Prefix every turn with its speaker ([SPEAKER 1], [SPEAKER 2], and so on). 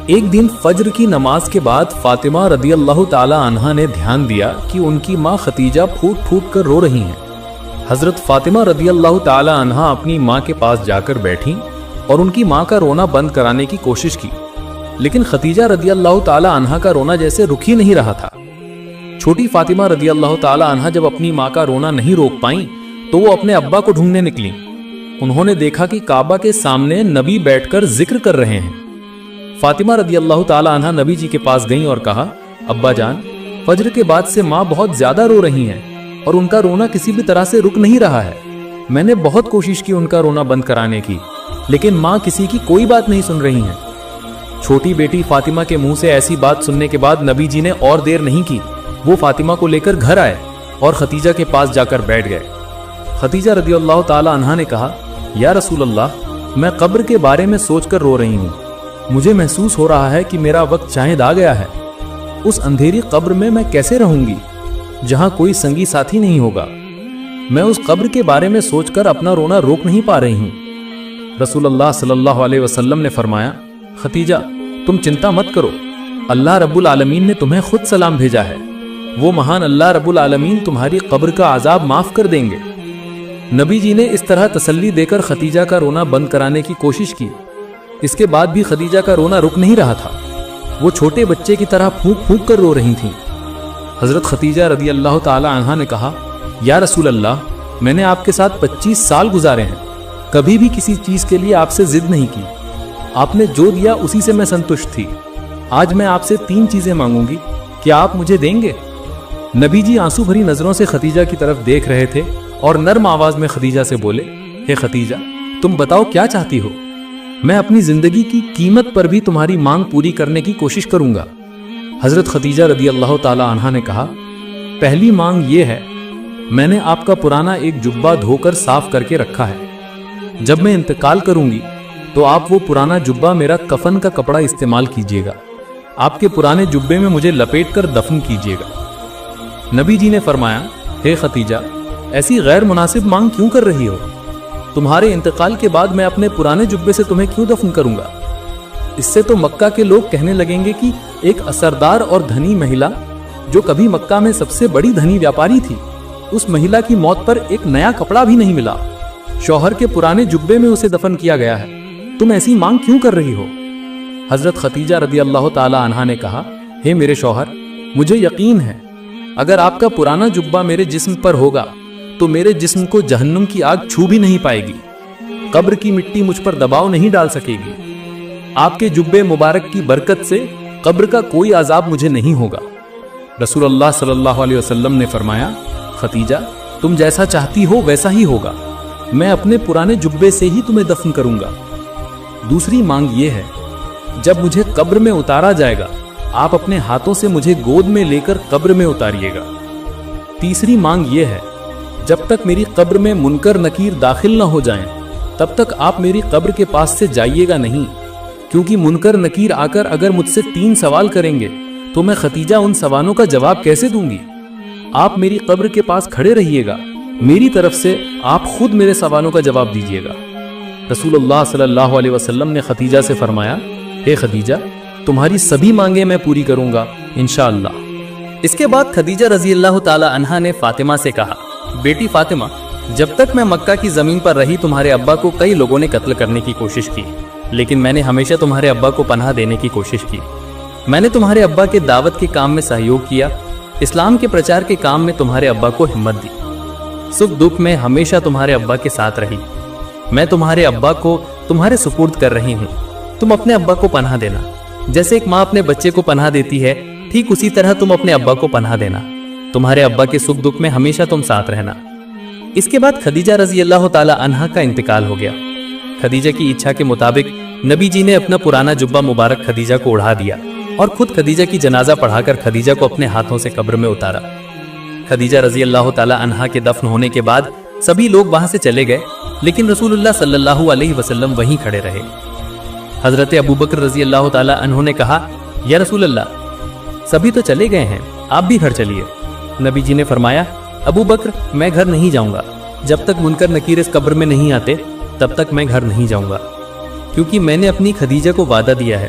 [SPEAKER 1] ایک دن فجر کی نماز کے بعد فاطمہ رضی اللہ تعالی عنہا نے دھیان دیا کہ ان کی ماں خدیجہ پھوٹ پھوٹ کر رو رہی ہیں۔ حضرت فاطمہ رضی اللہ تعالی عنہا اپنی ماں کے پاس جا کر بیٹھیں اور ان کی ماں کا رونا بند کرانے کی کوشش کی، لیکن خدیجہ رضی اللہ تعالی عنہا کا رونا جیسے رک ہی نہیں رہا تھا۔ چھوٹی فاطمہ رضی اللہ تعالی عنہا جب اپنی ماں کا رونا نہیں روک پائیں تو وہ اپنے ابا کو ڈھونڈنے نکلیں۔ انہوں نے دیکھا کہ کعبہ کے سامنے نبی بیٹھ کر ذکر کر رہے ہیں۔ فاطمہ رضی اللہ تعالی عنہا نبی جی کے پاس گئیں اور کہا، ابا جان، فجر کے بعد سے ماں بہت زیادہ رو رہی ہیں اور ان کا رونا کسی بھی طرح سے رک نہیں رہا ہے۔ میں نے بہت کوشش کی ان کا رونا بند کرانے کی، لیکن ماں کسی کی کوئی بات نہیں سن رہی ہیں۔ چھوٹی بیٹی فاطمہ کے منہ سے ایسی بات سننے کے بعد نبی جی نے اور دیر نہیں کی، وہ فاطمہ کو لے کر گھر آئے اور خدیجہ کے پاس جا کر بیٹھ گئے۔ خدیجہ رضی اللہ تعالی عنہا نے کہا، یا رسول اللہ، میں قبر کے بارے میں سوچ کر رو رہی ہوں۔ مجھے محسوس ہو رہا ہے کہ میرا وقت شاید آ گیا ہے۔ اس اندھیری قبر میں کیسے رہوں گی جہاں کوئی سنگی ساتھی نہیں ہوگا؟ میں اس قبر کے بارے میں سوچ کر اپنا رونا روک نہیں پا رہی ہوں۔ رسول اللہ صلی اللہ علیہ وسلم نے فرمایا، خدیجہ، تم چنتا مت کرو، اللہ رب العالمین نے تمہیں خود سلام بھیجا ہے۔ وہ مہان اللہ رب العالمین تمہاری قبر کا عذاب معاف کر دیں گے۔ نبی جی نے اس طرح تسلی دے کر خدیجہ کا رونا بند کرانے کی کوشش کی۔ اس کے بعد بھی خدیجہ کا رونا رک نہیں رہا تھا، وہ چھوٹے بچے کی طرح پھونک پھونک کر رو رہی تھیں۔ حضرت خدیجہ رضی اللہ تعالی عنہا نے کہا، یا رسول اللہ، میں نے آپ کے ساتھ 25 سال گزارے ہیں، کبھی بھی کسی چیز کے لیے آپ سے ضد نہیں کی، آپ نے جو دیا اسی سے میں سنتشٹ تھی۔ آج میں آپ سے 3 چیزیں مانگوں گی، کیا آپ مجھے دیں گے؟ نبی جی آنسو بھری نظروں سے خدیجہ کی طرف دیکھ رہے تھے اور نرم آواز میں خدیجہ سے بولے، ہے خدیجہ، تم بتاؤ کیا چاہتی ہو؟ میں اپنی زندگی کی قیمت پر بھی تمہاری مانگ پوری کرنے کی کوشش کروں گا۔ حضرت خدیجہ رضی اللہ تعالی عنہا نے کہا، پہلی مانگ یہ ہے، میں نے آپ کا پرانا ایک جبہ دھو کر صاف کر کے رکھا ہے، جب میں انتقال کروں گی تو آپ وہ پرانا جبہ میرا کفن کا کپڑا استعمال کیجیے گا، آپ کے پرانے جبے میں مجھے لپیٹ کر دفن کیجیے گا۔ نبی جی نے فرمایا، ہے خدیجہ، ایسی غیر مناسب مانگ کیوں کر رہی ہو؟ تمہارے انتقال کے بعد میں اپنے پرانے جبے سے تمہیں کیوں دفن کروں گا؟ اس سے تو مکہ کے لوگ کہنے لگیں گے کہ ایک اثردار اور دھنی مہیلا جو کبھی مکہ میں سب سے بڑی دھنی ویاپاری تھی، اس مہیلا کی موت پر ایک نیا کپڑا بھی نہیں ملا، شوہر کے پرانے جبے میں اسے دفن کیا گیا ہے، تم ایسی مانگ کیوں کر رہی ہو؟ حضرت خدیجہ رضی اللہ تعالی عنہا نے کہا، ہے میرے شوہر، مجھے یقین ہے اگر آپ کا پرانا جبہ میرے جسم پر ہوگا تو میرے جسم کو جہنم کی آگ چھو بھی نہیں پائے گی، قبر کی مٹی مجھ پر دباؤ نہیں ڈال سکے گی، آپ کے جبے مبارک کی برکت سے قبر کا کوئی عذاب مجھے نہیں ہوگا۔ رسول اللہ صلی اللہ علیہ وسلم نے فرمایا، خدیجہ، تم جیسا چاہتی ہو ویسا ہی ہوگا، میں اپنے پرانے جبے سے ہی تمہیں دفن کروں گا۔ دوسری مانگ یہ ہے، جب مجھے قبر میں اتارا جائے گا آپ اپنے ہاتھوں سے مجھے گود میں لے کر قبر میں اتاریے گا۔ تیسری مانگ یہ ہے، جب تک میری قبر میں منکر نکیر داخل نہ ہو جائیں تب تک آپ میری قبر کے پاس سے جائیے گا نہیں، کیونکہ منکر نکیر آ کر اگر مجھ سے 3 سوال کریں گے تو میں خدیجہ ان سوالوں کا جواب کیسے دوں گی؟ آپ میری قبر کے پاس کھڑے رہیے گا، میری طرف سے آپ خود میرے سوالوں کا جواب دیجیے گا۔ رسول اللہ صلی اللہ علیہ وسلم نے خدیجہ سے فرمایا، اے خدیجہ، تمہاری سبھی مانگیں میں پوری کروں گا انشاءاللہ۔
[SPEAKER 2] اس کے بعد خدیجہ رضی اللہ تعالی عنہا نے فاطمہ سے کہا، بیٹی فاطمہ، جب تک میں مکہ کی زمین پر رہی تمہارے ابا کو کئی لوگوں نے قتل کرنے کی کوشش کی، لیکن میں نے ہمیشہ تمہارے ابا کو پناہ دینے کی کوشش کی۔ میں نے تمہارے ابا کے دعوت کے کام میں سہیوگ کیا، اسلام کے پرچار کے کام میں تمہارے ابا کو ہمت دی، سکھ دکھ میں ہمیشہ تمہارے ابا کے ساتھ رہی۔ میں تمہارے ابا کو تمہارے سپرد کر رہی ہوں، تم اپنے ابا کو پناہ دینا، جیسے ایک ماں اپنے بچے کو پناہ دیتی ہے ٹھیک اسی طرح تم اپنے ابا کو پناہ دینا، تمہارے ابا کے سکھ دکھ میں ہمیشہ تم ساتھ رہنا۔ اس کے بعد خدیجہ رضی اللہ تعالی عنہا کا انتقال ہو گیا۔ خدیجہ کی اچھا کے مطابق نبی جی نے اپنا پرانا جبہ مبارک خدیجہ کو اڑا دیا اور خود خدیجہ کی جنازہ پڑھا کر خدیجہ کو اپنے ہاتھوں سے قبر میں اتارا۔ خدیجہ رضی اللہ تعالی عنہا کے دفن ہونے کے بعد سبھی لوگ وہاں سے چلے گئے، لیکن رسول اللہ صلی اللہ علیہ وسلم وہیں کھڑے رہے۔ حضرت ابوبکر رضی اللہ تعالی عنہ نے کہا، یا رسول اللہ، سبھی تو چلے گئے ہیں، آپ بھی گھر چلیے۔ نبی جی نے فرمایا، ابوبکر، میں گھر نہیں جاؤں گا، جب تک منکر نکیر اس قبر میں نہیں آتے تب تک میں گھر نہیں جاؤں گا، کیونکہ میں نے اپنی خدیجہ کو وعدہ دیا ہے